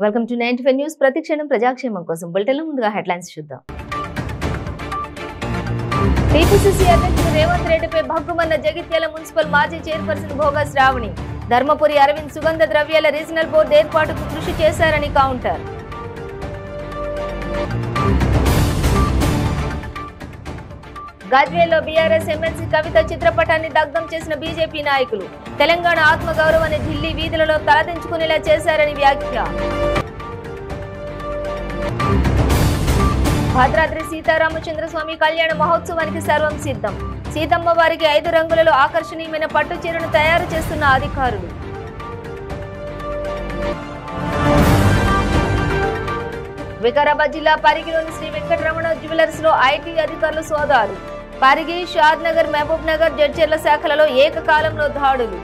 Welcome to 95 news. ప్రతిక్షణం ప్రజాక్షేమం కోసం బులెటిన్లో ముందుగా హెడ్లైన్స్ చూద్దాం. టీపీసీసీ అధ్యక్షుడు రేవంత్ రెడ్డిపై భగ్గుమన్న జగిత్యాల మున్సిపల్ మాజీ చైర్పర్సన్ భోగా శ్రావణి. ధర్మపురి అరవింద్ సుగంధ ద్రవ్యాల రీజనల్ బోర్డు ఏర్పాటుకు కృషి చేశారని కౌంటర్. గజ్వేల్లో బీఆర్ఎస్ ఎమ్మెల్సీ కవిత చిత్రపటాన్ని దగ్ధం చేసిన బీజేపీ నాయకులు. తెలంగాణ ఆత్మగౌరవాన్ని ఢిల్లీ వీధులలో తలదించుకునేలా చేశారని వ్యాఖ్య. భద్రాద్రి సీతారామచంద్రస్వామి కళ్యాణ మహోత్సవానికి సర్వం సిద్ధం. సీతమ్మ వారికి 5 రంగులలో ఆకర్షణీయమైన పట్టు చీరను తయారు చేస్తున్న అధికారులు. వికారాబాద్ జిల్లా పరిగిలోని శ్రీ వెంకటరమణ జ్యువెలర్స్ లో ఐటీ అధికారులు సోదాలు. పరిగి, షాద్ నగర్, మహబూబ్ నగర్, జడ్చర్ల శాఖలలో ఏకకాలంలో దాడులు.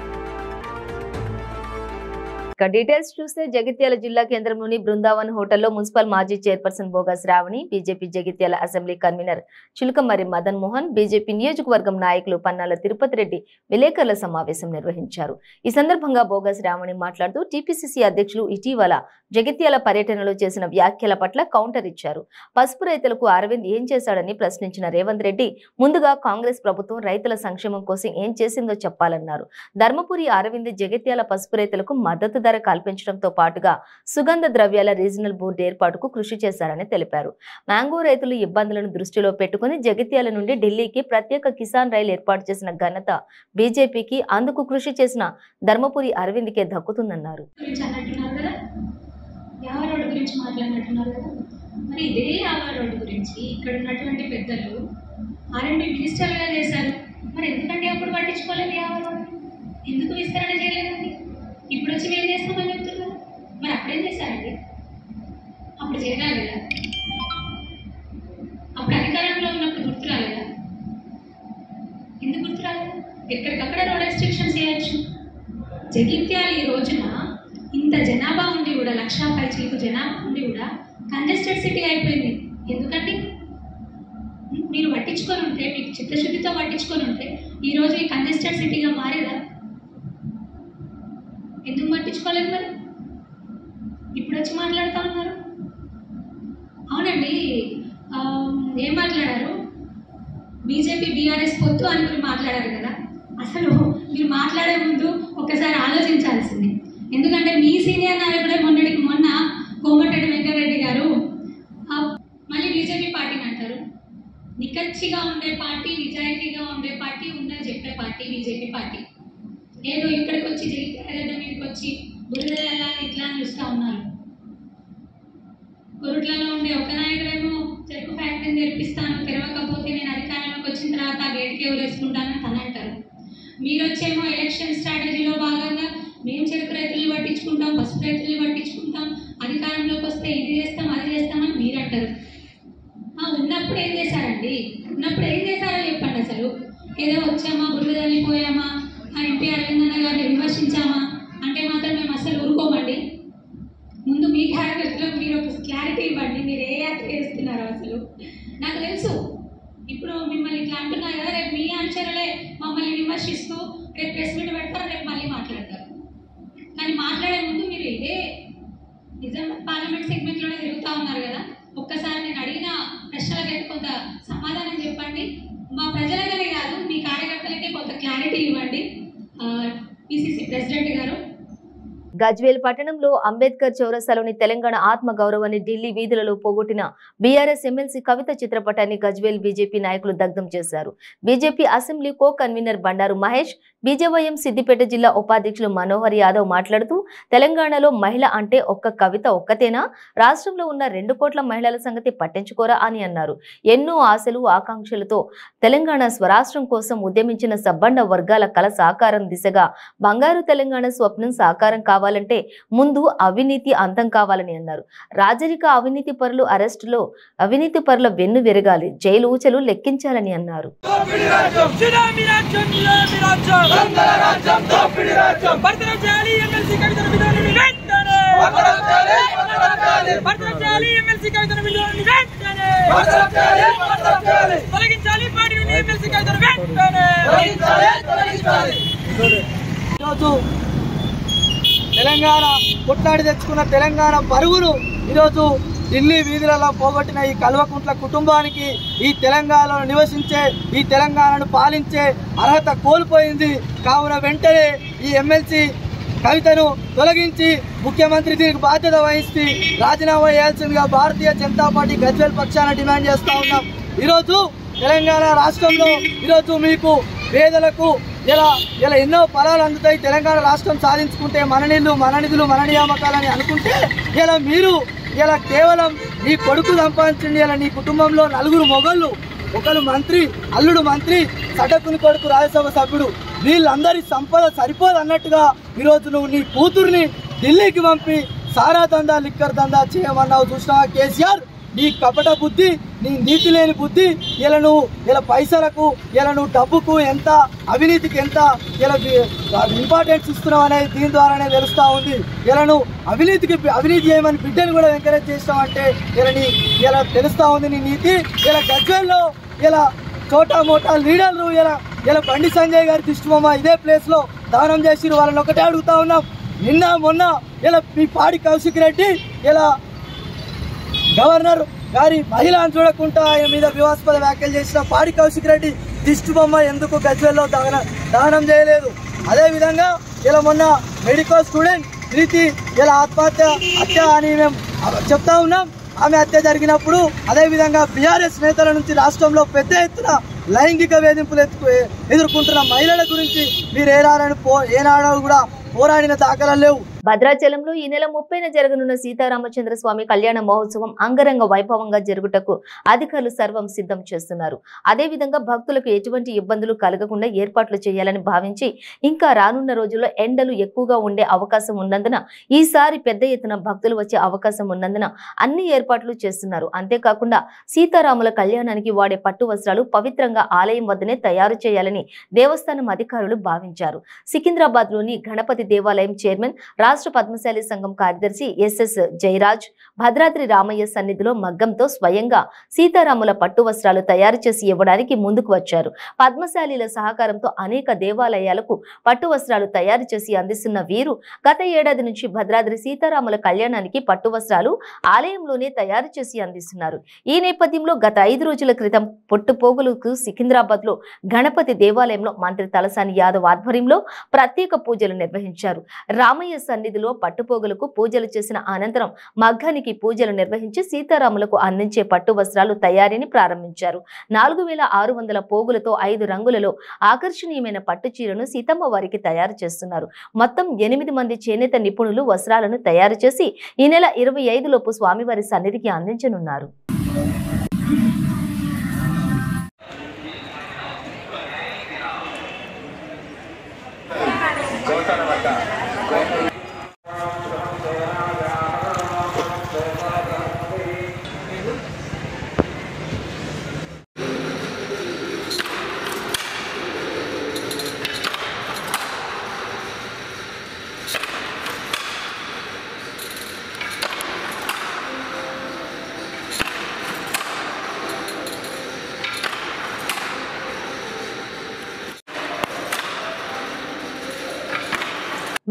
డీటెయిల్స్ చూస్తే జగిత్యాల జిల్లా కేంద్రంలోని బృందావన్ హోటల్లో మున్సిపల్ మాజీ chairperson Bhoga Sravani, BJP Jagtial assembly convener Chilukamarri Madan Mohan, BJP నియోజకవర్గం నాయకులు పన్నాల తిరుపతి రెడ్డి విలేకరుల సమావేశం నిర్వహించారు. ఈ సందర్భంగా భోగా శ్రావణి మాట్లాడుతూ టీపీసీసీ అధ్యక్షులు ఇటీవల జగిత్యాల పర్యటనలో చేసిన వ్యాఖ్యల పట్ల కౌంటర్ ఇచ్చారు. పసుపు రైతులకు అరవింద్ ఏం చేశాడని ప్రశ్నించిన రేవంత్ రెడ్డి ముందుగా కాంగ్రెస్ ప్రభుత్వం రైతుల సంక్షేమం కోసం ఏం చేసిందో చెప్పాలన్నారు. ధర్మపురి అరవింద్ జగిత్యాల పసుపు రైతులకు మద్దతు ధర కల్పించడంతో పాటుగా సుగంధ ద్రవ్యాల రీజనల్ బోర్డు ఏర్పాటుకు కృషి చేశారని తెలిపారు. మ్యాంగో రైతుల ఇబ్బందులను దృష్టిలో పెట్టుకుని జగిత్యాల నుండి ఢిల్లీకి ప్రత్యేక కిసాన్ రైలు ఏర్పాటు చేసిన ఘనత బీజేపీకి, అందుకు కృషి చేసిన ధర్మపురి అరవింద్కే దక్కుతుందన్నారు. ఎందుకు విస్తరణ చేయలేదండి? ఇప్పుడు వచ్చి ఏం చేస్తామని చెప్తున్నారు. మరి అప్పుడేం చేశారండి? అప్పుడు చేయరా లేదా? అప్పుడు అధికారంలో ఉన్నప్పుడు గుర్తు రాలేదా? ఎందుకు గుర్తు రాలేదు? ఎక్కడికక్కడ రోడ్ రెస్ట్రిక్షన్స్ చేయొచ్చు. జగిత్యాల ఈ రోజున ఇంత జనాభా ఉండి కూడా 1,00,000 పైచీలకు జనాభా ఉండి కూడా కంజెస్టెడ్ సిటీ అయిపోయింది. ఎందుకంటే మీరు పట్టించుకొని ఉంటే, మీకు చిత్తశుద్ధితో పట్టించుకొని ఉంటే ఈరోజు ఈ కంజెస్టెడ్ సిటీగా మారేదా? ఎందుకు పట్టించుకోలేదు? మరి ఇప్పుడు వచ్చి మాట్లాడుతూ ఉన్నారు. అవునండి, ఏం మాట్లాడారు? బీజేపీ బీఆర్ఎస్ పొత్తు అని మీరు మాట్లాడారు కదా. అసలు మీరు మాట్లాడే ముందు ఒకసారి ఆలోచించాల్సింది. ఎందుకంటే మీ సీనియర్ నాయకుడే మొన్న కోమటిరెడ్డి వెంకటరెడ్డి గారు మళ్ళీ బీజేపీ పార్టీని అంటారు. నిక్కచ్చిగా ఉండే పార్టీ, నిజాయితీగా ఉండే పార్టీ, ఉందని చెప్పే పార్టీ బీజేపీ పార్టీ. ఏదో ఇక్కడికి వచ్చి జగిత్యాల మీదకి వచ్చి బురదలా ఇట్లా చూస్తూ ఉన్నారు. కొరుట్లలో ఉండే ఒక నాయకుడేమో చెరుకు ఫ్యాక్టరీని తెరిపిస్తాను, తెరవకపోతే నేను అధికారంలోకి వచ్చిన తర్వాత గేట్కే వేసుకుంటానని తను అంటారు. మీరు వచ్చేమో ఎలక్షన్ స్ట్రాటజీలో భాగంగా మేము చెరుకు రైతుల్ని పట్టించుకుంటాం, పసుపు రైతుల్ని పట్టించుకుంటాం, అధికారంలోకి వస్తే ఇది చేస్తాం అది చేస్తామని మీరు అంటారు. ఉన్నప్పుడు ఏం చేశారండి? ఉన్నప్పుడు ఏం చేశారో చెప్పండి. అసలు ఏదో వచ్చామా, బురద తల్లిపోయామా, ఎంపీ అరవింద్ గారిని విమర్శించామా అంటే మాత్రం మేము అసలు ఊరుకోమండి. ముందు మీ క్యారెక్టర్లో మీరు ఒక క్లారిటీ ఇవ్వండి. మీరు ఏ యాత్ర చేస్తున్నారో అసలు నాకు తెలుసు. ఇప్పుడు మిమ్మల్ని ఇట్లా అంటున్నారు కదా, రేపు మీ అనుచరులే మమ్మల్ని విమర్శిస్తూ రేపు ప్రెస్ మీట్ పెడతారు, రేపు మళ్ళీ మాట్లాడతారు. కానీ మాట్లాడే ముందు మీరు ఇదే నిజామాబాద్ పార్లమెంట్ సెగ్మెంట్లోనే తిరుగుతూ ఉన్నారు కదా. ఒక్కసారి నేను అడిగిన ప్రశ్నలకైతే కొంత సమాధానం చెప్పండి. మా ప్రజలకనే కాదు, మీ కార్యకర్తలకే కొంత క్లారిటీ ఇవ్వండి పిసిసి ప్రెసిడెంట్ గారు. గజ్వేల్ పట్టణంలో అంబేద్కర్ చౌరస్తాలోని తెలంగాణ ఆత్మ గౌరవాన్ని ఢిల్లీ వీధులలో పోగొట్టిన బీఆర్ఎస్ ఎమ్మెల్సీ కవిత చిత్రపటాన్ని గజ్వేల్ బీజేపీ నాయకులు దగ్ధం చేశారు. BJP assembly co convener Bandaru Mahesh, BJYM Siddipet జిల్లా ఉపాధ్యక్షులు మనోహర్ యాదవ్ మాట్లాడుతూ తెలంగాణలో మహిళ అంటే ఒక్క కవిత ఒక్కతేనా? రాష్ట్రంలో ఉన్న 2 కోట్ల మహిళల సంగతి పట్టించుకోరా అని అన్నారు. ఎన్నో ఆశలు ఆకాంక్షలతో తెలంగాణ స్వరాష్ట్రం కోసం ఉద్యమించిన సబ్బండ వర్గాల కల సాకారం దిశగా బంగారు తెలంగాణ స్వప్నం సాకారం కావాలంటే ముందు అవినీతి అంతం కావాలని అన్నారు. రాజరిక అవినీతి పరులు అరెస్టులో అవినీతి పరుల వెన్ను విరగాలి, జైలు ఊచలు లెక్కించాలని అన్నారు. తెలంగాణ కొట్లాడి తెచ్చుకున్న తెలంగాణ పరుగును ఈరోజు ఢిల్లీ వీధులలో పోగొట్టిన ఈ కల్వకుంట్ల కుటుంబానికి ఈ తెలంగాణలో నివసించే ఈ తెలంగాణను పాలించే అర్హత కోల్పోయింది. కావున వెంటనే ఈ ఎమ్మెల్సీ కవితను తొలగించి ముఖ్యమంత్రి దీనికి బాధ్యత వహించి రాజీనామా చేయాల్సిందిగా భారతీయ జనతా పార్టీ గజ్వేల్ పక్షాన డిమాండ్ చేస్తూ ఉన్నాం. ఈరోజు తెలంగాణ రాష్ట్రంలో ఈరోజు మీకు పేదలకు ఇలా ఎన్నో ఫలాలు అందుతాయి. తెలంగాణ రాష్ట్రం సాధించుకుంటే మన నీళ్లు మన నిధులు మన నియామకాలని అనుకుంటే మీరు కేవలం నీ కొడుకు సంపాదించండి. నీ కుటుంబంలో 4 మొగళ్ళు, ఒకరు మంత్రి, అల్లుడు మంత్రి, సటకుని కొడుకు రాజ్యసభ సభ్యుడు, వీళ్ళందరి సంపద సరిపోదు అన్నట్టుగా ఈరోజు నువ్వు నీ కూతుర్ని ఢిల్లీకి పంపి సారా దందా లిక్కర్ దందా చేయమన్నావు. చూసినావా కేసీఆర్? నీ కపట బుద్ధి, నీ నీతి లేని బుద్ధి నువ్వు పైసలకు నువ్వు డబ్బుకు ఎంత, అవినీతికి ఎంత ఇంపార్టెన్స్ ఇస్తున్నావు అనేది దీని ద్వారానే తెలుస్తూ ఉంది. నువ్వు అవినీతి చేయమని బిడ్డను కూడా ఎంకరేజ్ చేస్తావంటే తెలుస్తూ ఉంది నీ నీతి. గజ్వేల్లో చోటా మోటా లీడర్లు బండి సంజయ్ గారి దిష్టిబొమ్మ ఇదే ప్లేస్లో దానం చేసి వాళ్ళని ఒకటే అడుగుతా ఉన్నాం. నిన్న మొన్న మీ పాడి కౌశిక్ రెడ్డి గవర్నర్ గారి మహిళను చూడకుండా ఆయన మీద వివాదాస్పద వ్యాఖ్యలు చేసిన పాడి కౌశిక్ రెడ్డి దిష్టిబొమ్మ ఎందుకు గజ్వేల్లో దహనం చేయలేదు? అదేవిధంగా మొన్న మెడికల్ స్టూడెంట్ ప్రీతి హత్య అని మేము చెప్తా ఉన్నాం. ఆమె హత్య జరిగినప్పుడు అదేవిధంగా బీఆర్ఎస్ నేతల నుంచి రాష్ట్రంలో పెద్ద ఎత్తున లైంగిక వేధింపులు ఎదుర్కొంటున్న మహిళల గురించి మీరు ఏనాడు కూడా పోరాడిన దాఖలాలు లేవు. భద్రాచలంలో ఈ నెల 30న జరగనున్న సీతారామచంద్ర స్వామి కళ్యాణ మహోత్సవం అంగరంగ వైభవంగా జరుగుటకు అధికారులు సర్వం సిద్ధం చేస్తున్నారు. అదేవిధంగా భక్తులకు ఎటువంటి ఇబ్బందులు కలగకుండా ఏర్పాట్లు చేయాలని భావించి ఇంకా రానున్న రోజుల్లో ఎండలు ఎక్కువగా ఉండే అవకాశం ఉన్నందున ఈసారి పెద్ద ఎత్తున భక్తులు వచ్చే అవకాశం ఉన్నందున అన్ని ఏర్పాట్లు చేస్తున్నారు. అంతేకాకుండా సీతారాముల కళ్యాణానికి వాడే పట్టు వస్త్రాలు పవిత్రంగా ఆలయం వద్దనే తయారు చేయాలని దేవస్థానం అధికారులు భావించారు. సికింద్రాబాద్ లోని గణపతి దేవాలయం చైర్మన్ రాష్ట్ర పద్మశాలి సంఘం కార్యదర్శి ఎస్ఎస్ జయరాజ్ భద్రాద్రి రామయ్య సన్నిధిలో మగ్గంతో స్వయంగా సీతారాముల పట్టు వస్త్రాలు తయారు చేసి ఇవ్వడానికి ముందుకు వచ్చారు. పద్మశాలీల సహకారంతో అనేక దేవాలయాలకు పట్టు వస్త్రాలు తయారు చేసి అందిస్తున్న వీరు గత ఏడాది నుంచి భద్రాద్రి సీతారాముల కళ్యాణానికి పట్టు వస్త్రాలు ఆలయంలోనే తయారు చేసి అందిస్తున్నారు. ఈ నేపథ్యంలో గత 5 రోజుల క్రితం పొట్టుపోగులకు సికింద్రాబాద్ లో గణపతి దేవాలయంలో మంత్రి తలసాని యాదవ్ ఆధ్వర్యంలో ప్రత్యేక పూజలు నిర్వహించారు. రామయ్య సన్నిధిలో పట్టుపోగులకు పూజలు చేసిన అనంతరం మగ్గానికి పూజలు నిర్వహించి సీతారాములకు అందించే పట్టు వస్త్రాలు తయారీని ప్రారంభించారు. 4600 పోగులతో 5 రంగులలో ఆకర్షణీయమైన పట్టు చీరను సీతమ్మ వారికి తయారు చేస్తున్నారు. మొత్తం 8 మంది చేనేత నిపుణులు వస్త్రాలను తయారు చేసి ఈ నెల 25 లోపు స్వామివారి సన్నిధికి అందించనున్నారు.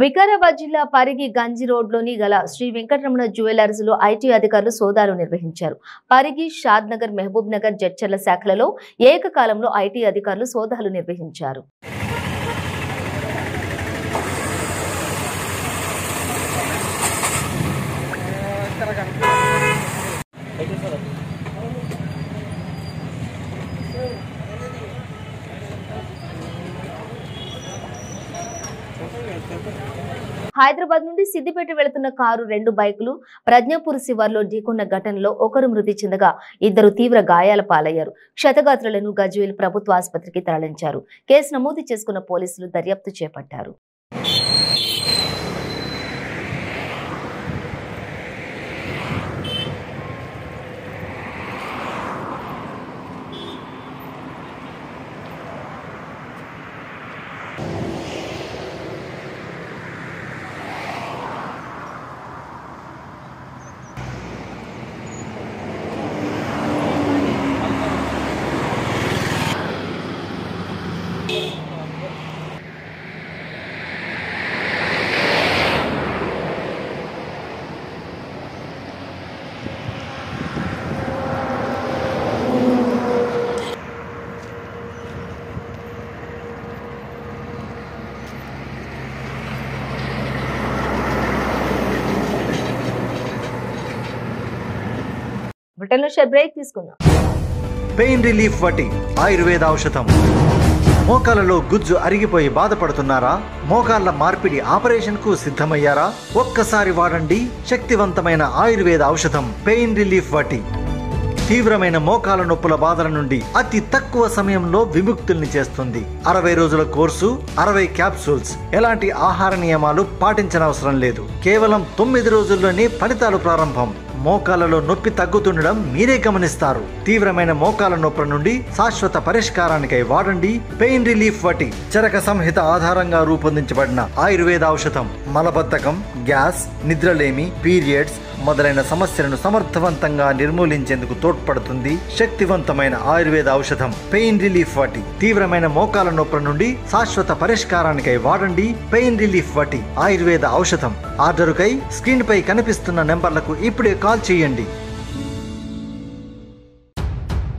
వికారాబాద్ జిల్లా పరిగి గంజి రోడ్లోని గల శ్రీ వెంకటరమణ జ్యువెలర్స్ లో ఐటీ అధికారులు సోదాలు నిర్వహించారు. పరిగి, షాద్ నగర్, మహబూబ్ నగర్, జడ్చర్ల శాఖలలో ఏకకాలంలో ఐటీ అధికారులు సోదాలు నిర్వహించారు. హైదరాబాద్ నుండి సిద్దిపేట వెళుతున్న కారు 2 బైకులు ప్రజ్ఞాపూర్ శివార్లో ఢీకొన్న ఘటనలో ఒకరు మృతి చెందగా 2 తీవ్ర గాయాల పాలయ్యారు. క్షతగాత్రులను గజ్వేల్ ప్రభుత్వ ఆసుపత్రికి తరలించారు. కేసు నమోదు చేసుకున్న పోలీసులు దర్యాప్తు చేపట్టారు. బ్రిటన్లో బ్రేక్ తీసుకుందాం. పెయిన్ రిలీఫ్ వటి ఆయుర్వేద ఔషధం. మోకాలలో గుజ్జు అరిగిపోయి బాధపడుతున్నారా? మోకాళ్ల మార్పిడి ఆపరేషన్ కు సిద్ధమయ్యారా? ఒక్కసారి వాడండి శక్తివంతమైన ఆయుర్వేద ఔషధం పెయిన్ రిలీఫ్ వటి. తీవ్రమైన మోకాల నొప్పుల బాధల నుండి అతి తక్కువ సమయంలో విముక్తుల్ని చేస్తుంది. 60 రోజుల కోర్సు, 60 క్యాప్సూల్స్. ఎలాంటి ఆహార నియమాలు పాటించనవసరం లేదు. కేవలం 9 రోజుల్లోనే ఫలితాలు ప్రారంభం. మోకాలలో నొప్పి తగ్గుతుండడం మీరే గమనిస్తారు. తీవ్రమైన మోకాల నొప్పుల నుండి శాశ్వత పరిష్కారానికై వాడండి పెయిన్ రిలీఫ్ వటి. చరక సంహిత ఆధారంగా రూపొందించబడిన ఆయుర్వేద ఔషధం మలబద్ధకం, గ్యాస్, నిద్రలేమి, పీరియడ్స్ మొదలైన సమస్యలను సమర్థవంతంగా నిర్మూలించేందుకు తోడ్పడుతుంది. శక్తివంతమైన ఆయుర్వేద ఔషధం పెయిన్ రిలీఫ్ వటి. తీవ్రమైన మోకాల నొప్పుల నుండి శాశ్వత పరిష్కారానికై వాడండి పెయిన్ రిలీఫ్ వటి ఆయుర్వేద ఔషధం. ఆర్డరుకై స్క్రీన్ పై కనిపిస్తున్న నెంబర్లకు ఇప్పుడే కాల్ చేయండి.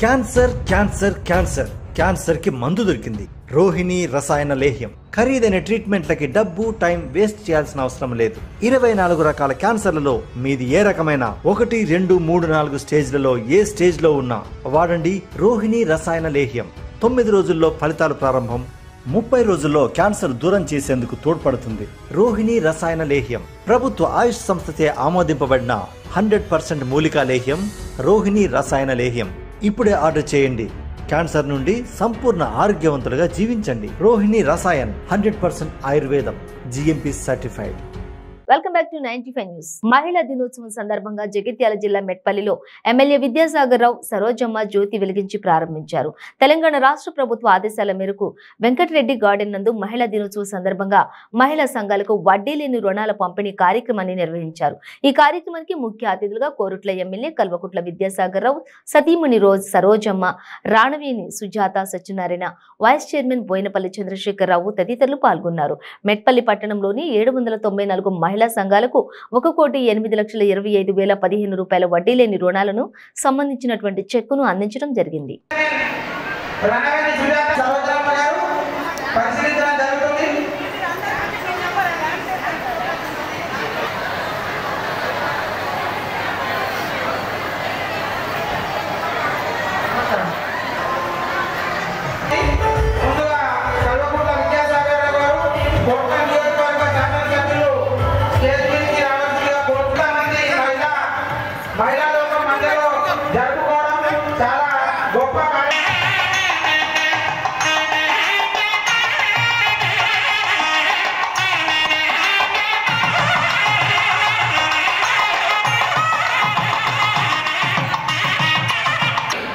క్యాన్సర్ క్యాన్సర్ క్యాన్సర్ క్యాన్సర్ కి మందు దొరికింది. రోహిణి రసాయన లేహ్యం. ఖరీదైన ట్రీట్మెంట్లకి డబ్బు, టైం వేస్ట్ చేయాల్సిన అవసరం లేదు. 24 రకాల క్యాన్సర్లలో మీది ఏ రకమైన 1, 2, 3, 4 స్టేజ్లలో ఏ స్టేజ్ లో ఉన్నా వాడండి రోహిణి రసాయన లేహ్యం. 9 రోజుల్లో ఫలితాలు ప్రారంభం. 30 రోజుల్లో క్యాన్సర్ దూరం చేసేందుకు తోడ్పడుతుంది. రోహిణి రసాయన లేహ్యం ప్రభుత్వ ఆయుష్ సంస్థచే ఆమోదింపబడిన 100% మూలికా లేహ్యం రోహిణి రసాయన లేహ్యం. ఇప్పుడే ఆర్డర్ చేయండి. క్యాన్సర్ నుండి సంపూర్ణ ఆరోగ్యవంతులుగా జీవించండి. రోహిణి రసాయన్ 100% ఆయుర్వేదం, GMP certified. Welcome back to 95 news. మహిళా దినోత్సవం సందర్భంగా జగిత్యాల జిల్లా మెట్పల్లిలో ఎమ్మెల్యే విద్యాసాగర్ రావు సరోజమ్మ జ్యోతి వెలిగించి ప్రారంభించారు. తెలంగాణ రాష్ట్ర ప్రభుత్వ ఆదేశాల మేరకు వెంకటరెడ్డి గార్డెన్ నందు మహిళా దినోత్సవం సందర్భంగా మహిళా సంఘాలకు వడ్డీ లేని రుణాల పంపిణీ కార్యక్రమాన్ని నిర్వహించారు. ఈ కార్యక్రమానికి ముఖ్య అతిథులుగా కోరుట్ల ఎమ్మెల్యే కల్వకుట్ల విద్యాసాగర్ రావు, సతీమణి సరోజమ్మ, రాణవేణి సుజాత సత్యనారాయణ, వైస్ చైర్మన్ బోయినపల్లి చంద్రశేఖర్ రావు తదితరులు పాల్గొన్నారు. మెట్పల్లి పట్టణంలోని 794 మహిళా సంఘాలకు 1,08,25,015 రూపాయల వడ్డీ లేని రుణాలను సంబంధించినటువంటి చెక్కును అందించడం జరిగింది.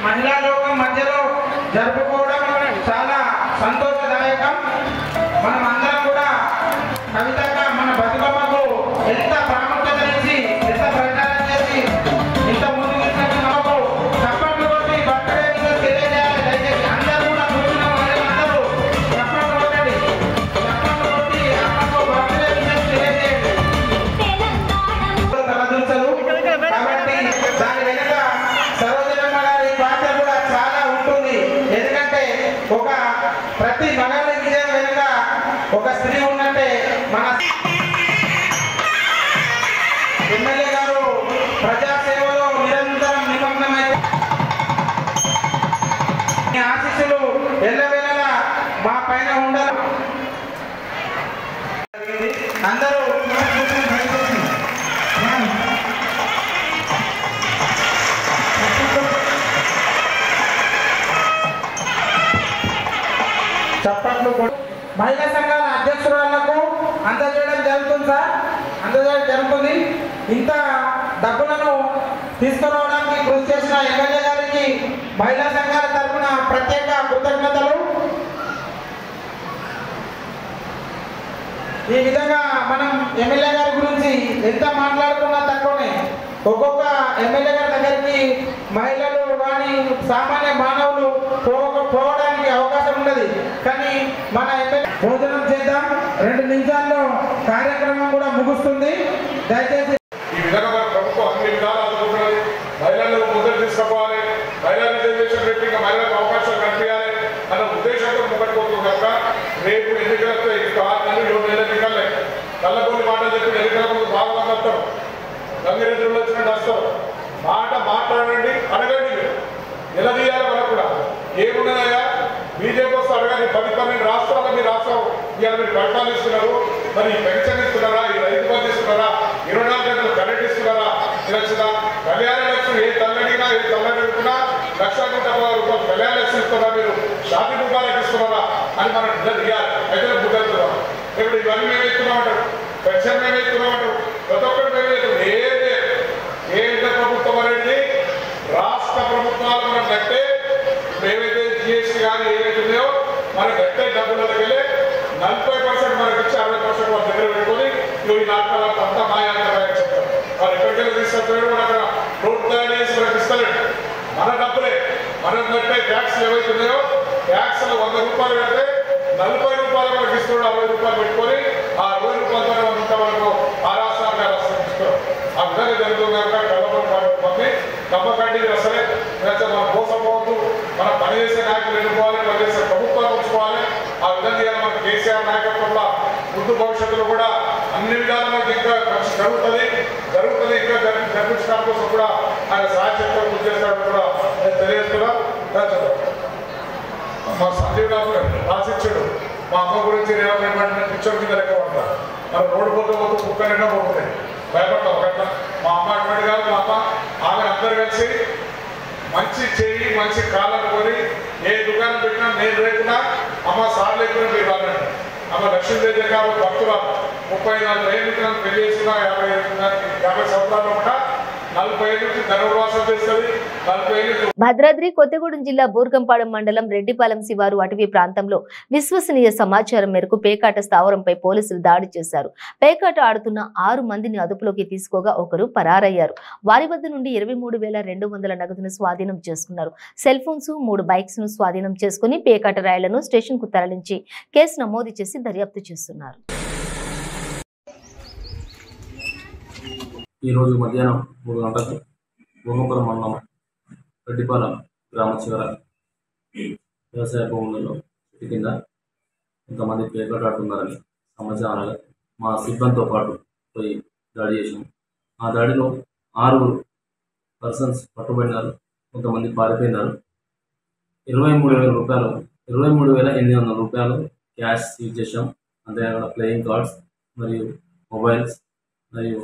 మహిళా లోకం మధ్యలో జరుపుకోవడం చాలా సంతోషదాయకం. మనం అందరం కూడా కవితగా మన బతుకమ్మకు ఎంత ప్రాముఖ్యతనిచ్చి, ఎంత ప్రచారం చేసి, ఇంత ముందుకు మనకు చప్పట్లు కొట్టి బర్త్డే తెలియజేయాలి. దయచేసి అందరూ కూడా కూర్చున్న వాళ్ళందరూ చప్పట్లు కొట్టండి. చప్పట్లు కొట్టి అమ్మకు బర్త్డే తెలియజేయండి. తలదించలు కాబట్టి దాని వెనుక సరోజమ్మ గారి పాత్ర కూడా చాలా ఉంటుంది. ఎందుకంటే ఒక ప్రతి మగాడి విజయం వెనుక ఒక స్త్రీ ఉన్నట్టే. మన ఎమ్మెల్యే గారు ప్రజాసేవలో నిరంతరం నిమగ్నమై ఆశీస్సులు ఎల్లవేళలా మా పైన ఉండాలి. అందరూ చప్పట్లు. మహిళా సంఘాల అధ్యక్షురాలకు అందజేయడం జరుగుతుంది సార్, అందజేయడం జరుగుతుంది. ఇంత డబ్బులను తీసుకురావడానికి కృషి చేసిన ఎమ్మెల్యే గారికి మహిళా సంఘాల తరఫున ప్రత్యేక కృతజ్ఞతలు. ఈ విధంగా మనం ఎమ్మెల్యే గారి గురించి ఎంత మాట్లాడుకున్నా తక్కువనే. ఒక్కొక్క ఎమ్మెల్యే గారి దగ్గరికి మహిళలు కానీ సామాన్య మానవులు పోవడానికి అవకాశం ఉండదు. కానీ మన ఎమ్మెల్యే భోజనం చేద్దాం. 2 నిమిషాల్లో కార్యక్రమం కూడా ముగుస్తుంది. దయచేసి ఈ విధంగా మన ప్రభుత్వం అన్ని విధాలు ఆదుకుంటున్నది. మహిళలకు ముందుకు తీసుకుపోవాలి, మహిళా రిజర్వేషన్ పెట్టి మహిళలకు అవకాశాలు కల్పించాలి అన్న ఉద్దేశంతో ముంగట్టుకోతుంది కనుక రేపు ఎన్నికలతో 6 నెలలు 7 నెలల ఎన్నికలే కళ్ళకొన్ని మాటలు చెప్పి ఎన్నికల ముందు బాగా వస్తారు, గంగిరెడ్డిలో వచ్చినట్టు వస్తారు. మాట మాట్లాడండి, నిలదీయాలి వాళ్ళకు కూడా. ఏమున్నాయా బీజేపీ వస్తే అడగాలి 10-12 రాష్ట్రాల్లో మీ రాష్ట్రం ఇవాళ మీరు కట్టాలు ఇస్తున్నారు, మరి పెన్షన్ ఇస్తున్నారా, ఈ రైతు బంధు ఇస్తున్నారా, 24 గంటలు కరెంట్ ఇస్తున్నారా, ఇలా కళ్యాణ లక్ష్మి ఏ తల్లడినా ఏ తల్లడినా ₹1,00,000 కళ్యాణ లక్ష్మి ఇస్తున్నారా, మీరు షాది ముబారక్ ఇస్తున్నారా అని మనం నిలదీయాలి. అయితే బుద్ధుతున్నాం ఇప్పుడు ఇవన్నీ మేము ఇస్తున్నామంటారు, పెన్షన్ మేము ఇస్తున్నామంటారు, ప్రతి ఒక్కటి మేము ఏదే కేంద్ర ప్రభుత్వం అనేది రాష్ట్ర ప్రభుత్వాలు మనం కట్టే ఏవైతే జిఎస్టీ కానీ ఏవైతే ఉన్నాయో మనకు కట్టే డబ్బులకి వెళ్ళి 40% మనకి ఇచ్చి 60% వాళ్ళ దగ్గర పెట్టుకొని ఈ నాటకాలకు అంతా మాయాంతరాయని చెప్తారు. వాళ్ళు ఎక్కడికెళ్ళి తీసుకొస్తాడు కూడా అక్కడ రోడ్డు తయారు చేసి మనకి ఇస్తలేడు. మన డబ్బులే మనం కట్టే ట్యాక్స్లు ఏవైతే ఉన్నాయో ట్యాక్స్లు ₹100 కడితే ₹40 మనకి ఇస్తున్నాడు. ₹60 పెట్టుకొని ఆ ₹60 మనం వరకు ఆ రాష్ట్రానికి ఇస్తారు. ఆ విధంగా జరుగుతుంది కనుక కళ్ళపడి నమ్మకండి అసలే మనం మోసపోవద్దు. మనం పనిచేసే నాయకులు ఎన్నుకోవాలి, పనిచేసే ప్రభుత్వాలు ఉంచుకోవాలి. ఆ విధంగా మన కేసీఆర్ నాయకత్వంలో ముందు భవిష్యత్తులో కూడా అన్ని విధాలు మనకి ఇంకా జరుగుతుంది ఇంకా జరిపించడానికి కోసం కూడా ఆయన సహాయశక్తులు కృషి చేస్తాడని కూడా నేను తెలియజేస్తున్నా. మా సంజీవ్ గారు రాసిచ్చాడు, మా అమ్మ గురించి పిక్చర్ కింద లెక్క పడతారు. మరి రోడ్డు పోతూ కుక్క నిండా పోతుంది, భయపడతాం ఒకట్లా. మా అమ్మ అటువంటి కాదు, మా అమ్మ ఆమె అందరు కలిసి మంచి చేయి మంచి కాళ్ళను కొని ఏ దుకాణం పెట్టినా నేను లేకున్నా అమ్మ సార్ లేకున్నా మీరు అన్నాడు. అమ్మ లక్ష్మీదేవి దగ్గర భక్తురాలు 34 ఏళ్ళు పెళ్లి చేసుకున్నా 50 సంవత్సరాలు ఉంటా 40 ఏళ్ళ నుంచి ధనుర్వాసం చేస్తుంది. 40 ఏళ్ళు. భద్రాద్రి కొత్తగూడెం జిల్లా బూర్గంపాడెం మండలం రెడ్డిపాలెం శివారు అటవీ ప్రాంతంలో విశ్వసనీయ సమాచారం మేరకు పేకాట స్థావరంపై పోలీసులు దాడి చేశారు. పేకాట ఆడుతున్న 6 మందిని అదుపులోకి తీసుకోగా ఒకరు పరారయ్యారు. వారి వద్ద నుండి 23,200 నగదును స్వాధీనం చేసుకున్నారు. సెల్ ఫోన్స్ 3 బైక్స్ ను స్వాధీనం చేసుకుని పేకాట రాయలను స్టేషన్ కు తరలించి కేసు నమోదు చేసి దర్యాప్తు చేస్తున్నారు. ఈరోజు మధ్యాహ్నం 3 గంటలకు భూమపురం మండలం రెడ్డిపాలెం గ్రామ చివర వ్యవసాయ భూములలో చెట్టు కింద కొంతమంది పేకాట ఆడుతున్నారని సమాచారం మా సిబ్బందితో పాటు పోయి దాడి చేసాము. ఆ దాడిలో 6 పర్సన్స్ పట్టుబడినారు, కొంతమంది పారిపోయినారు. 23,000 రూపాయలు, 23,800 రూపాయలు క్యాష్ సీజ్ చేసాం. అంతేకాకుండా ప్లేయింగ్ కార్డ్స్ మరియు మొబైల్స్ మరియు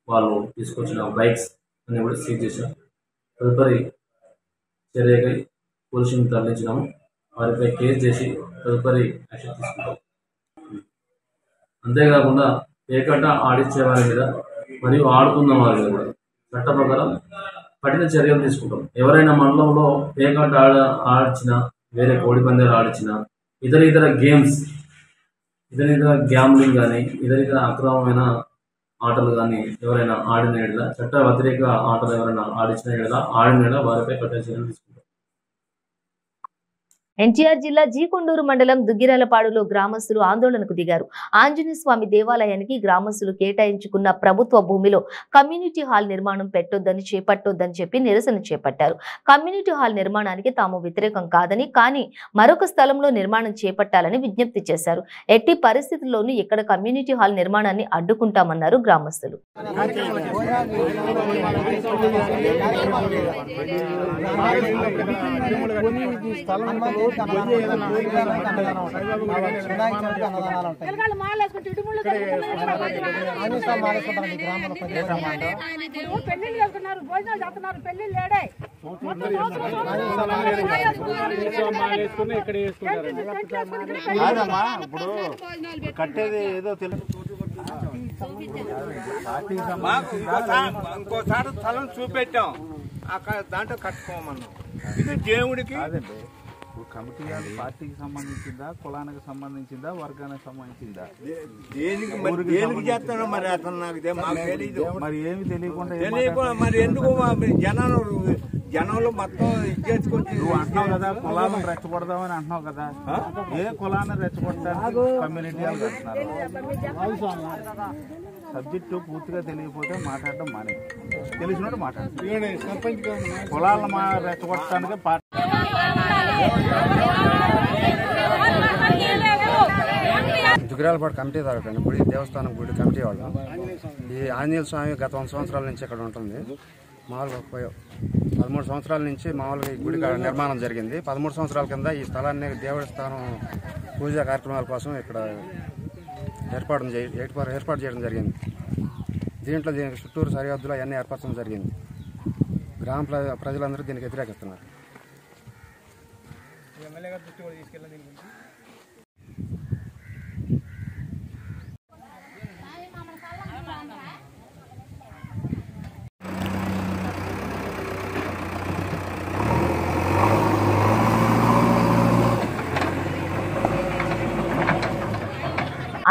వాళ్ళు తీసుకొచ్చిన బైక్స్ అన్ని కూడా సీజ్ చేశాం. తదుపరి చర్యకై పోలీసులను తరలించినాము. వారిపై కేసు చేసి తదుపరి యాక్షన్ తీసుకుంటాం. అంతేకాకుండా పేకాట ఆడించే వారి మీద మరియు ఆడుతున్న వారి మీద కూడా చట్ట ప్రకారం కఠిన చర్యలు తీసుకుంటాం. ఎవరైనా మండలంలో పేకాట ఆడించినా, వేరే కోడి పందాలు ఆడించినా, ఇతర గేమ్స్, ఇతర గ్యాంబ్లింగ్ కానీ ఇతర అక్రమమైన ఆటలు కానీ ఎవరైనా ఆడిన ఏడల, చట్ట వ్యతిరేక ఆటలు ఎవరైనా ఆడిన ఏడల వారిపై కఠిన చర్యలు తీసుకుంటాం. ఎన్టీఆర్ జిల్లా జీకొండూరు మండలం దుగ్గిరాలపాడులో గ్రామస్తులు ఆందోళనకు దిగారు. ఆంజనేయ స్వామి దేవాలయానికి గ్రామస్తులు కేటాయించుకున్న ప్రభుత్వ భూమిలో కమ్యూనిటీ హాల్ నిర్మాణం చేపట్టొద్దని చెప్పి నిరసన చేపట్టారు. కమ్యూనిటీ హాల్ నిర్మాణానికి తాము వ్యతిరేకం కాదని, కానీ మరొక స్థలంలో నిర్మాణం చేపట్టాలని విజ్ఞప్తి చేశారు. ఎట్టి పరిస్థితుల్లోనూ ఇక్కడ కమ్యూనిటీ హాల్ నిర్మాణాన్ని అడ్డుకుంటామన్నారు గ్రామస్తులు. ఇప్పుడు కట్టేది ఏదో తెలుసు. ఇంకోసారి స్థలం చూపెట్టాం, అక్కడ దాంట్లో కట్టుకోమన్నాం. ఇది దేవుడికి కమిటీ పార్టీకి సంబంధించిందా, కులానికి సంబంధించిందా, వర్గానికి సంబంధించిందా, దేనికి చేస్తాడో మరి అతను నాకు తెలియదు. మరి ఏమి తెలియకుండా మరి ఎందుకు జనంలో మొత్తం ఇచ్చేసుకొచ్చి నువ్వు అంటున్నావు కదా, కులాలను రెచ్చగొడదామని అంటున్నావు కదా. ఏ కులాన్ని రెచ్చగొట్టడానికి కమ్యూనిటీ వాళ్ళు అంటున్నారు. సబ్జెక్టు పూర్తిగా తెలియకపోతే మాట్లాడడం మానే, తెలిసినట్టు మాట్లాడతాం. కులాలను రెచ్చగొట్టడానికి పార్టీ దుగ్గిరాలపాడు కమిటీ తరగతి గుడి దేవస్థానం గుడి కమిటీ వాళ్ళు. ఈ ఆంజనేయ స్వామి గత 100 సంవత్సరాల నుంచి ఇక్కడ ఉంటుంది. మామూలుగా 13 సంవత్సరాల నుంచి మామూలుగా ఈ గుడి నిర్మాణం జరిగింది. 13 సంవత్సరాల కింద ఈ స్థలాన్ని దేవుడి స్థానం పూజా కార్యక్రమాల కోసం ఇక్కడ ఏర్పాటు చేయడం జరిగింది. దీంట్లో దీనికి చుట్టూరు సరిహద్దులు అవన్నీ ఏర్పరచడం జరిగింది. గ్రామ ప్రజలందరూ దీనికి వ్యతిరేకిస్తున్నారు.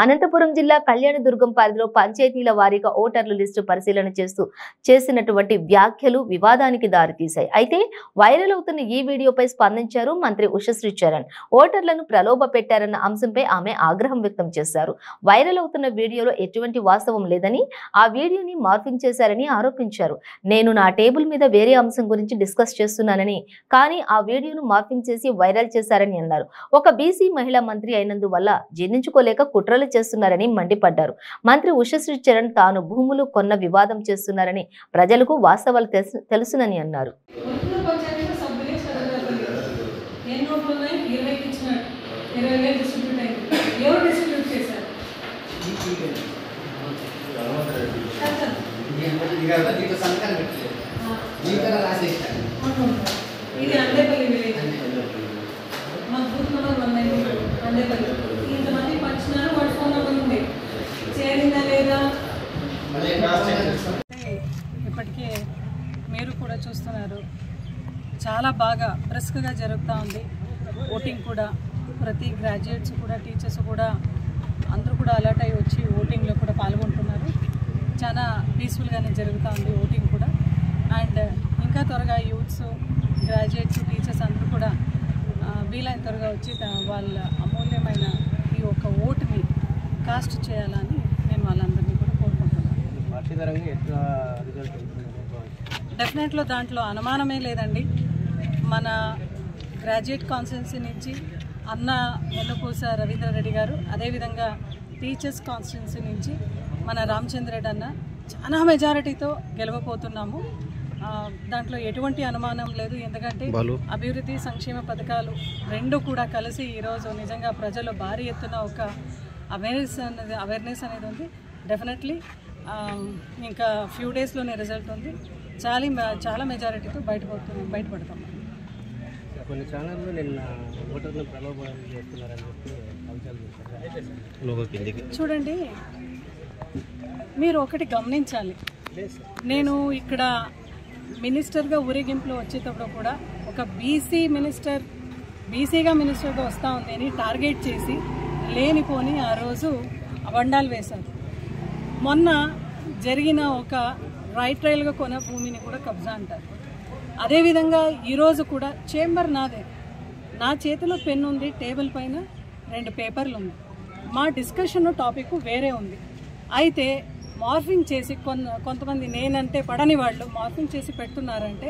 అనంతపురం జిల్లా కళ్యాణదుర్గం పరిధిలో పంచాయతీల వారీగా ఓటర్ల లిస్టు పరిశీలన చేసినటువంటి వ్యాఖ్యలు వివాదానికి దారితీశాయి. అయితే వైరల్ అవుతున్న ఈ వీడియోపై స్పందించారు మంత్రి ఉషశ్రీ చరణ్. ఓటర్లను ప్రలోభ పెట్టారన్న అంశంపై ఆమె ఆగ్రహం వ్యక్తం చేశారు. వైరల్ అవుతున్న వీడియోలో ఎటువంటి వాస్తవం లేదని, ఆ వీడియోని మార్ఫింగ్ చేశారని ఆరోపించారు. నేను నా టేబుల్ మీద వేరే అంశం గురించి డిస్కస్ చేస్తున్నానని, కానీ ఆ వీడియోను మార్ఫింగ్ చేసి వైరల్ చేశారని అన్నారు. ఒక బీసీ మహిళా మంత్రి అయినందువల్ల జీర్ణించుకోలేక కుట్రలు చేస్తున్నారని మండిపడ్డారు. మంత్రి ఉషశ్రీ చరణ్ తాను భూములు కొన్న వివాదం చేస్తున్నారని, ప్రజలకు వాస్తవాలు తెలుసునని అన్నారు. ఇది అందేపల్లి విలేజ్, మా బూత్ నెంబర్ 1 అందేపల్లి. ఇంతమంది పంచినారు, వాడి ఫోన్ నెంబర్ ఉంది, చేరిందా లేదా ఇప్పటికే మీరు కూడా చూస్తున్నారు. చాలా బాగా బ్రిస్క్గా జరుగుతూ ఉంది ఓటింగ్ కూడా. ప్రతి గ్రాడ్యుయేట్స్ కూడా, టీచర్స్ కూడా అందరూ కూడా అలర్ట్ అయ్యి వచ్చి ఓటింగ్లో కూడా పాల్గొంటున్నారు. చాలా పీస్ఫుల్గానే జరుగుతూ ఉంది ఓటింగ్ కూడా. అండ్ ఇంకా త్వరగా యూత్స్, గ్రాడ్యుయేట్స్, టీచర్స్ అందరూ కూడా వీలైన త్వరగా వచ్చి వాళ్ళ అమూల్యమైన ఈ ఒక ఓటుని కాస్ట్ చేయాలని నేను వాళ్ళందరినీ కూడా కోరుకుంటున్నాను. డెఫినెట్లో దాంట్లో అనుమానమే లేదండి. మన గ్రాడ్యుయేట్ కాన్స్టిట్యున్సీ నుంచి అన్న వెన్నపూస రవీంద్రారెడ్డి గారు, అదేవిధంగా టీచర్స్ కాన్స్టిట్యున్సీ నుంచి మన రామచంద్రరెడ్డి అన్న చాలా మెజారిటీతో గెలవబోతున్నాము. దాంట్లో ఎటువంటి అనుమానం లేదు. ఎందుకంటే అభివృద్ధి, సంక్షేమ పథకాలు రెండు కూడా కలిసి ఈరోజు నిజంగా ప్రజలు భారీ ఎత్తున ఒక అవేర్నెస్ అనేది ఉంది. డెఫినెట్లీ ఇంకా ఫ్యూ డేస్లోనే రిజల్ట్ ఉంది. చాలా మెజారిటీతో బయటపడతాం. కొన్ని ఛానళ్ళు నిన్న ఓటర్లు ప్రలోభాలు చేస్తున్నారని చెప్పి చూడండి, మీరు ఒకటి గమనించాలి. నేను ఇక్కడ మినిస్టర్గా ఊరేగింపులో వచ్చేటప్పుడు కూడా ఒక బీసీగా మినిస్టర్గా వస్తూ ఉంది అని టార్గెట్ చేసి లేనిపోని ఆ రోజు అబండాలు వేశారు. మొన్న జరిగిన ఒక రైట్ రైల్గా కొన్న భూమిని కూడా కబ్జా అంటారు. అదేవిధంగా ఈరోజు కూడా చేంబర్ నాదే, నా చేతిలో పెన్ ఉంది, టేబుల్ పైన 2 పేపర్లు ఉంది. మా డిస్కషన్ టాపిక్ వేరే ఉంది. అయితే మార్ఫింగ్ చేసి కొంతమంది నేనంటే పడని వాళ్ళు మార్ఫింగ్ చేసి పెడుతున్నారంటే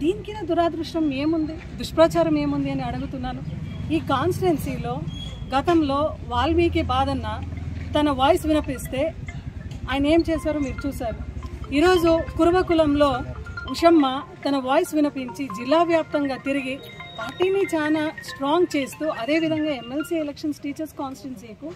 దీనికి దురాదృష్టం ఏముంది, దుష్ప్రచారం ఏముంది అని అడుగుతున్నాను. ఈ కాన్స్టిట్యున్సీలో గతంలో వాల్మీకి బాధన్న తన వాయిస్ వినిపిస్తే ఆయన ఏం చేశారో మీరు చూశారు. ఈరోజు కురుబకులంలో ఉషమ్మ తన వాయిస్ వినిపించి జిల్లా వ్యాప్తంగా తిరిగి పార్టీని చాలా స్ట్రాంగ్ చేస్తూ, అదేవిధంగా ఎమ్మెల్సీ ఎలక్షన్స్ టీచర్స్ కాన్స్టిట్యున్సీకు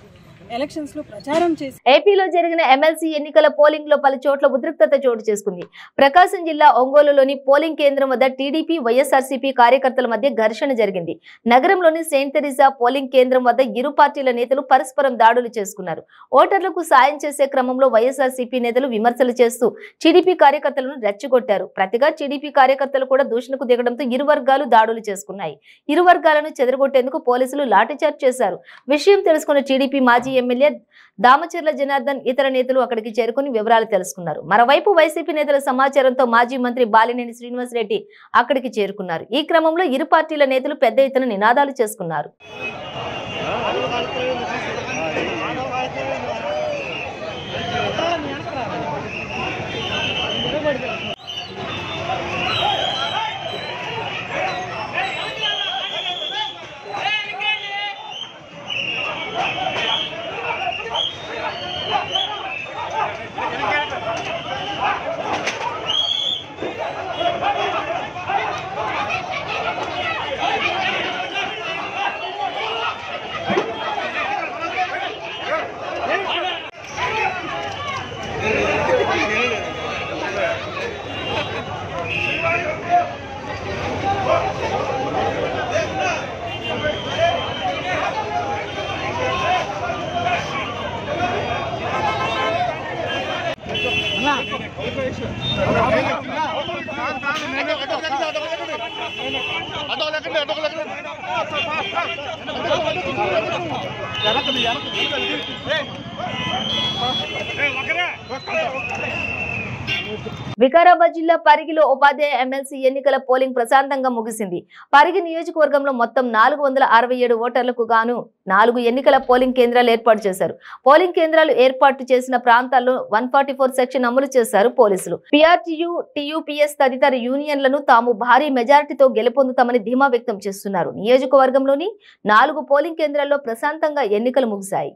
ఎలక్షన్స్ లో ప్రచారం చేసి ఏపీలో జరిగిన ఎమ్మెల్సీ ఎన్నికల పోలింగ్ లో పలు చోట్ల ఉద్రిక్తత చోటు చేసుకుంది. ప్రకాశం జిల్లా ఒంగోలులోని పోలింగ్ కేంద్రం వద్ద టీడీపీ, వైఎస్ఆర్సీపీ కార్యకర్తల మధ్య ఘర్షణ జరిగింది. నగరంలోని సెయింట్ తెరీసా పోలింగ్ కేంద్రం వద్ద ఇరు పార్టీల నేతలు పరస్పరం దాడులు చేసుకున్నారు. ఓటర్లకు సాయం చేసే క్రమంలో వైఎస్ఆర్సీపీ నేతలు విమర్శలు చేస్తూ టీడీపీ కార్యకర్తలను రెచ్చగొట్టారు. ప్రతిగా టీడీపీ కార్యకర్తలు కూడా దూషణకు దిగడంతో ఇరు వర్గాలు దాడులు చేసుకున్నాయి. ఇరు వర్గాలను చెదరగొట్టేందుకు పోలీసులు లాఠీచార్జ్ చేశారు. విషయం తెలుసుకున్న టీడీపీ మాజీ ఎమ్మెల్యే దామచర్ల జనార్దన్ ఇతర నేతలు అక్కడికి చేరుకుని వివరాలు తెలుసుకున్నారు. మరోవైపు వైసీపీ నేతల సమాచారంతో మాజీ మంత్రి బాలినేని శ్రీనివాసరెడ్డి అక్కడికి చేరుకున్నారు. ఈ క్రమంలో ఇరు పార్టీల నేతలు పెద్ద ఎత్తున నినాదాలు చేసుకున్నారు. వికారాబాద్ జిల్లా పరిగిలో ఉపాధ్యాయ ఎమ్మెల్సీ ఎన్నికల పోలింగ్ ప్రశాంతంగా ముగిసింది. పరిగి నియోజకవర్గంలో మొత్తం 467 ఓటర్లకు గాను 4 ఎన్నికల పోలింగ్ కేంద్రాలు ఏర్పాటు చేశారు. పోలింగ్ కేంద్రాలు ఏర్పాటు చేసిన ప్రాంతాల్లో 144 సెక్షన్ అమలు చేశారు పోలీసులు. PRTU, TUPS తదితర యూనియన్లను తాము భారీ మెజారిటీతో గెలుపొందుతామని ధీమా వ్యక్తం చేస్తున్నారు. నియోజకవర్గంలోని 4 పోలింగ్ కేంద్రాల్లో ప్రశాంతంగా ఎన్నికలు ముగిశాయి.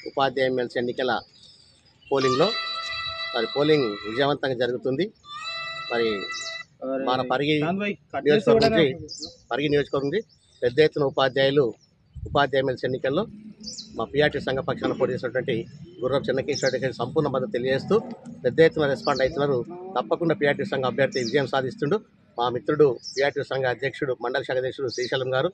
ఉపాధ్యాయ ఎమ్మెల్సీ ఎన్నికల పోలింగ్లో పోలింగ్ విజయవంతంగా జరుగుతుంది. మరి మన పరిగి నియోజకవర్గం పెద్ద ఎత్తున ఉపాధ్యాయ ఎమ్మెల్సీ ఎన్నికల్లో మా పిఆర్టీ సంఘ పక్షాన పోటీ చేసినటువంటి గుర్రం చెన్నకేశ్వర రెడ్డికి సంపూర్ణ మద్దతు తెలియజేస్తూ పెద్ద ఎత్తున రెస్పాండ్ అవుతున్నారు. తప్పకుండా పిఆర్టీ సంఘ అభ్యర్థి విజయం సాధిస్తుండు. మా మిత్రుడు పిఆర్టీ సంఘ అధ్యక్షుడు మండల శాఖ అధ్యక్షుడు శ్రీశైలం గారు,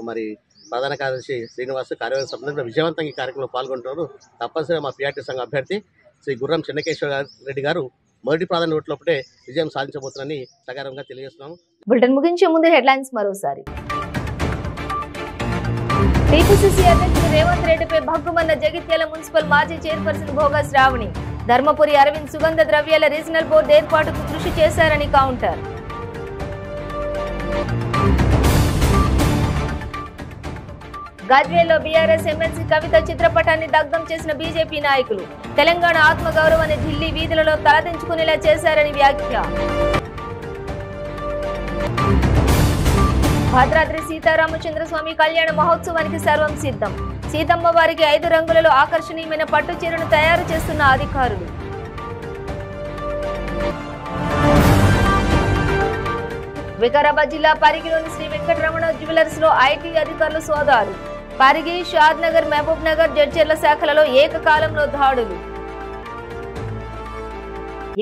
మరి ప్రధాన కార్యదర్శి శ్రీనివాస్, కార్యవర్గ సభ్యులు విజయవంతంగా ఈ కార్యక్రమంలో పాల్గొంటున్నారు. తప్పనిసరిగా మా పిఆర్టీ సంఘ అభ్యర్థి శ్రీ గుర్రం చెన్నకేశ్వర రెడ్డి గారు మొదటి ప్రాధాన్యత ఓట్లప్పుడే విజయం సాధించబోతున్నారని సగర్వంగా తెలియజేస్తున్నాము. బులెటిన్ ముగించే ముందు హెడ్లైన్స్ మరోసారి. టీపీసీసీ అధ్యక్షుడు రేవంత్ రెడ్డిపై భగ్గుమన్న జగిత్యాల మున్సిపల్ మాజీ చైర్పర్సన్ భోగా శ్రావణి. ధర్మపురి అరవింద్ సుగంధ ద్రవ్యాల రీజనల్ బోర్డు ఏర్పాటుకు కృషి చేశారని కౌంటర్. గజ్వేల్లో బీఆర్ఎస్ ఎమ్మెల్సీ కవిత చిత్రపటాన్ని దగ్ధం చేసిన బీజేపీ నాయకులు. తెలంగాణ ఆత్మగౌరవాన్ని ఢిల్లీ వీధులలో తలదించుకునేలా చేశారని వ్యాఖ్య. భద్రాద్రి సీతారామచంద్రస్వామి కళ్యాణ మహోత్సవానికి సర్వం సిద్ధం. సీతమ్మ వారికి 5 రంగులలో ఆకర్షణీయమైన పట్టు చీరను తయారు చేస్తున్న అధికారులు. వికారాబాద్ జిల్లా పరిగిలోని శ్రీ వెంకటరమణ జ్యువెలర్స్ లో ఐటీ అధికారులు సోదాలు. పరిగి, షాద్ నగర్, మహబూబ్ నగర్, జడ్చర్ల శాఖలలో ఏకకాలంలో దాడులు.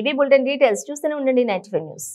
ఇవి బులెటిన్ డీటెయిల్స్. చూస్తూనే ఉండండి 95 న్యూస్.